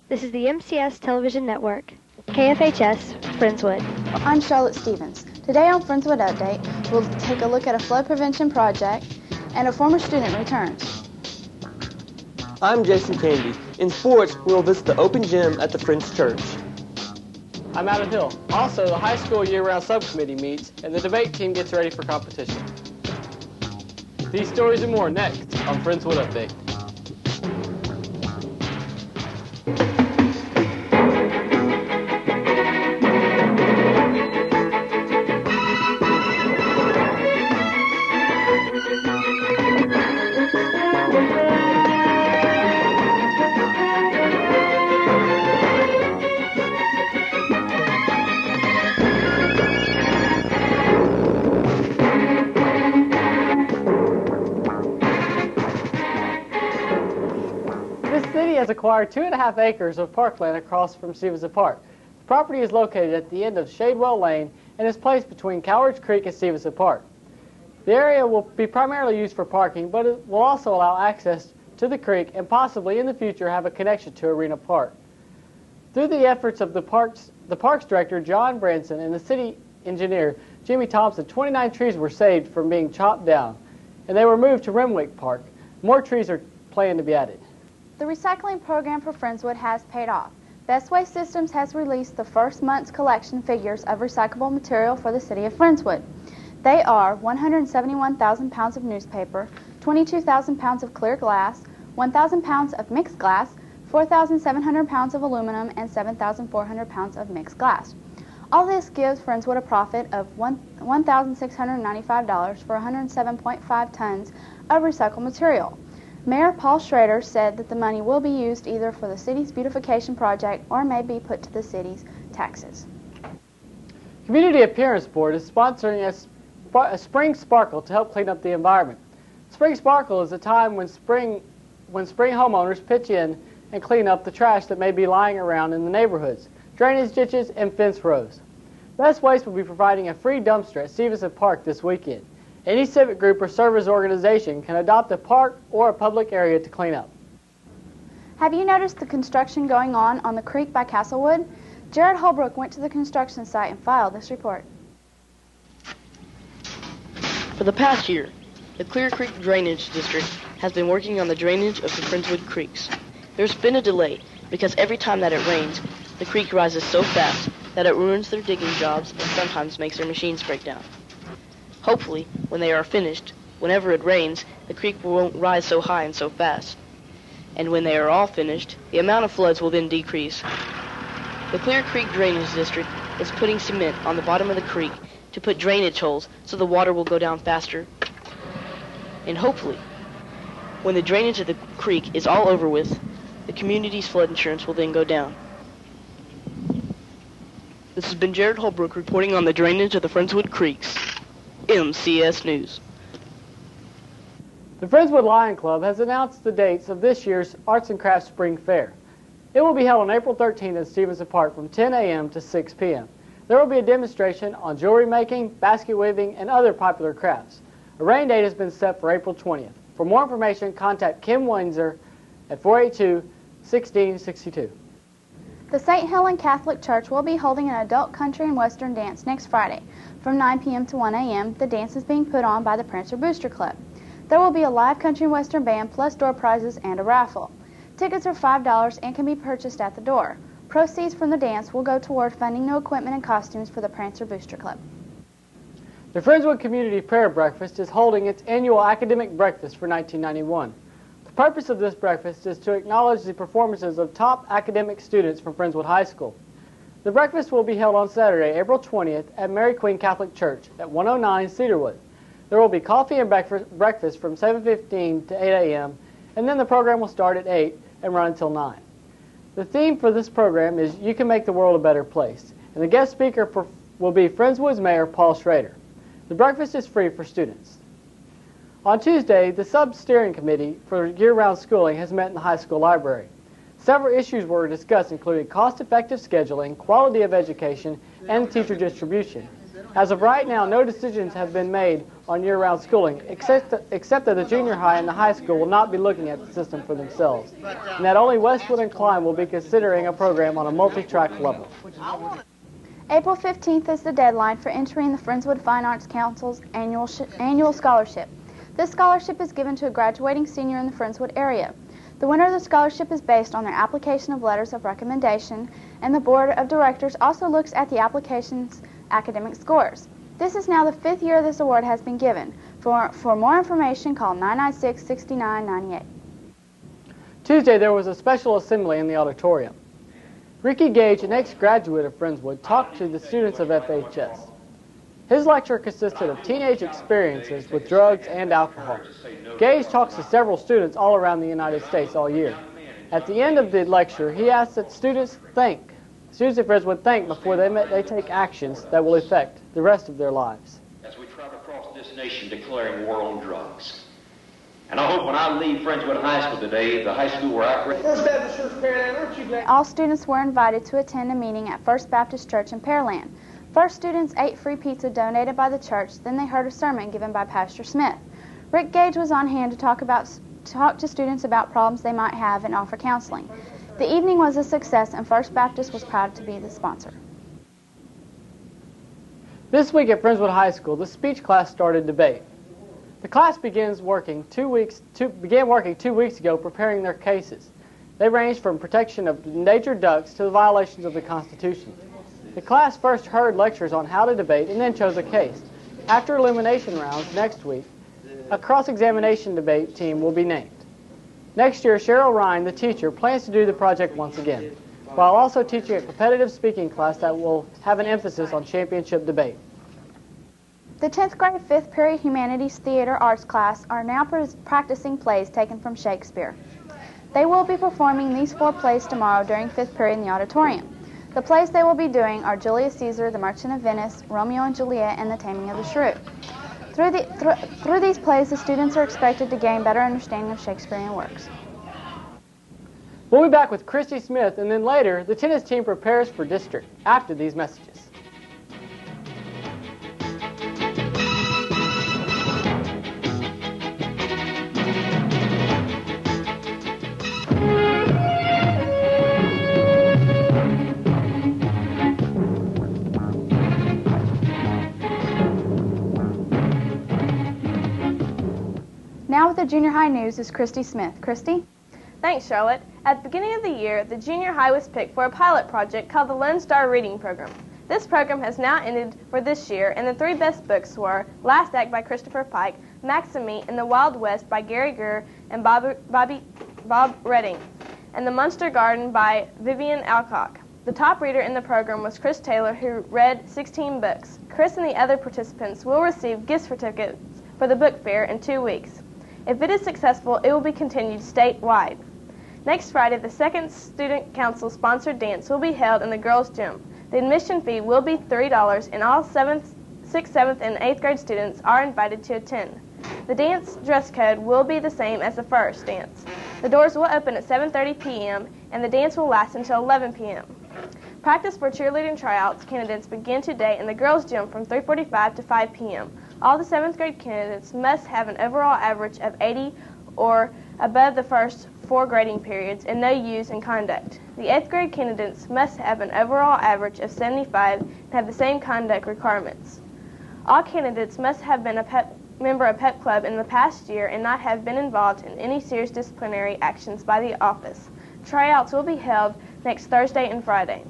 This is the MCS Television Network, KFHS, Friendswood. I'm Charlotte Stevens. Today on Friendswood Update, we'll take a look at a flood prevention project and a former student returns. I'm Jason Candy. In sports, we will visit the open gym at the Friends Church. I'm Adam Hill. Also, the high school year-round subcommittee meets, and the debate team gets ready for competition. These stories and more next on Friendswood Update. Has acquired 2.5 acres of parkland across from Stevenson Park. The property is located at the end of Shadewell Lane and is placed between Cowards Creek and Stevenson Park. The area will be primarily used for parking, but it will also allow access to the creek and possibly in the future have a connection to Arena Park. Through the efforts of the Parks Director John Branson and the City Engineer Jimmy Thompson, 29 trees were saved from being chopped down, and they were moved to Renwick Park. More trees are planned to be added. The recycling program for Friendswood has paid off. Best Waste Systems has released the first month's collection figures of recyclable material for the city of Friendswood. They are 171,000 pounds of newspaper, 22,000 pounds of clear glass, 1,000 pounds of mixed glass, 4,700 pounds of aluminum, and 7,400 pounds of mixed glass. All this gives Friendswood a profit of $1,695 for 107.5 tons of recycled material. Mayor Paul Schrader said that the money will be used either for the city's beautification project or may be put to the city's taxes. Community Appearance Board is sponsoring a Spring Sparkle to help clean up the environment. Spring Sparkle is a time when spring homeowners pitch in and clean up the trash that may be lying around in the neighborhoods, drainage ditches, and fence rows. Best Waste will be providing a free dumpster at Stevenson Park this weekend. Any civic group or service organization can adopt a park or a public area to clean up. Have you noticed the construction going on the creek by Castlewood? Jared Holbrook went to the construction site and filed this report. For the past year, the Clear Creek Drainage District has been working on the drainage of the Friendswood creeks. There's been a delay because every time that it rains, the creek rises so fast that it ruins their digging jobs and sometimes makes their machines break down. Hopefully, when they are finished, whenever it rains, the creek won't rise so high and so fast. And when they are all finished, the amount of floods will then decrease. The Clear Creek Drainage District is putting cement on the bottom of the creek to put drainage holes so the water will go down faster. And hopefully, when the drainage of the creek is all over with, the community's flood insurance will then go down. This has been Jared Holbrook reporting on the drainage of the Friendswood Creeks. MCS News. The Friendswood Lion Club has announced the dates of this year's Arts and Crafts Spring Fair. It will be held on April 13th at Stevenson Park from 10 a.m. to 6 p.m. There will be a demonstration on jewelry making, basket weaving, and other popular crafts. A rain date has been set for April 20th. For more information, contact Kim Windsor at 482-1662. The St. Helen Catholic Church will be holding an adult country and western dance next Friday. From 9 p.m. to 1 a.m., the dance is being put on by the Prancer Booster Club. There will be a live country and western band plus door prizes and a raffle. Tickets are $5 and can be purchased at the door. Proceeds from the dance will go toward funding new equipment and costumes for the Prancer Booster Club. The Friendswood Community Prayer Breakfast is holding its annual academic breakfast for 1991. The purpose of this breakfast is to acknowledge the performances of top academic students from Friendswood High School. The breakfast will be held on Saturday, April 20th at Mary Queen Catholic Church at 109 Cedarwood. There will be coffee and breakfast from 7:15 to 8 a.m., and then the program will start at 8 and run until 9. The theme for this program is You Can Make the World a Better Place, and the guest speaker will be Friendswood's Mayor Paul Schrader. The breakfast is free for students. On Tuesday, the Sub-Steering Committee for Year-Round Schooling has met in the high school library. Several issues were discussed, including cost-effective scheduling, quality of education, and teacher distribution. As of right now, no decisions have been made on year-round schooling, except that the junior high and the high school will not be looking at the system for themselves, and that only Westwood and Klein will be considering a program on a multi-track level. April 15th is the deadline for entering the Friendswood Fine Arts Council's annual scholarship. This scholarship is given to a graduating senior in the Friendswood area. The winner of the scholarship is based on their application of letters of recommendation, and the board of directors also looks at the application's academic scores. This is now the 5th year this award has been given. For more information, call 996-6998. Tuesday, there was a special assembly in the auditorium. Ricky Gage, an ex-graduate of Friendswood, talked to the students of FHS. His lecture consisted of teenage experiences with drugs and alcohol. Gage talks to several students all around the United States all year. At the end of the lecture, he asked that students at Friendswood think before they take actions that will affect the rest of their lives. As we travel across this nation declaring war on drugs. And I hope when I leave Friendswood High School today, the high school where I graduated. All students were invited to attend a meeting at First Baptist Church in Pearland. First, students ate free pizza donated by the church, then they heard a sermon given by Pastor Smith. Rick Gage was on hand to talk to students about problems they might have and offer counseling. The evening was a success, and First Baptist was proud to be the sponsor. This week at Friendswood High School, the speech class started debate. The class began working 2 weeks ago preparing their cases. They ranged from protection of endangered ducks to the violations of the Constitution. The class first heard lectures on how to debate and then chose a case. After elimination rounds next week, a cross-examination debate team will be named. Next year, Cheryl Ryan, the teacher, plans to do the project once again, while also teaching a competitive speaking class that will have an emphasis on championship debate. The 10th grade 5th period Humanities Theater Arts class are now practicing plays taken from Shakespeare. They will be performing these 4 plays tomorrow during 5th period in the auditorium. The plays they will be doing are Julius Caesar, The Merchant of Venice, Romeo and Juliet, and The Taming of the Shrew. Through these plays, the students are expected to gain better understanding of Shakespearean works. We'll be back with Kristie Smith, and then later, the tennis team prepares for district after these messages. Now with the junior high news is Kristie Smith. Kristie? Thanks, Charlotte. At the beginning of the year, the junior high was picked for a pilot project called the Lone Star Reading Program. This program has now ended for this year, and the 3 best books were Last Act by Christopher Pike, Maxime and the Wild West by Gary Greer and Bob Redding, and The Munster Garden by Vivian Alcock. The top reader in the program was Chris Taylor, who read 16 books. Chris and the other participants will receive gift certificates for the book fair in 2 weeks. If it is successful, it will be continued statewide. Next Friday, the second Student Council-sponsored dance will be held in the girls' gym. The admission fee will be $3, and all 6th, 7th, and 8th grade students are invited to attend. The dance dress code will be the same as the first dance. The doors will open at 7:30 p.m., and the dance will last until 11 p.m. Practice for cheerleading tryouts candidates begin today in the girls' gym from 3:45 to 5 p.m. All the 7th grade candidates must have an overall average of 80 or above the first 4 grading periods and no use in conduct. The 8th grade candidates must have an overall average of 75 and have the same conduct requirements. All candidates must have been a member of PEP Club in the past year and not have been involved in any serious disciplinary actions by the office. Tryouts will be held next Thursday and Friday.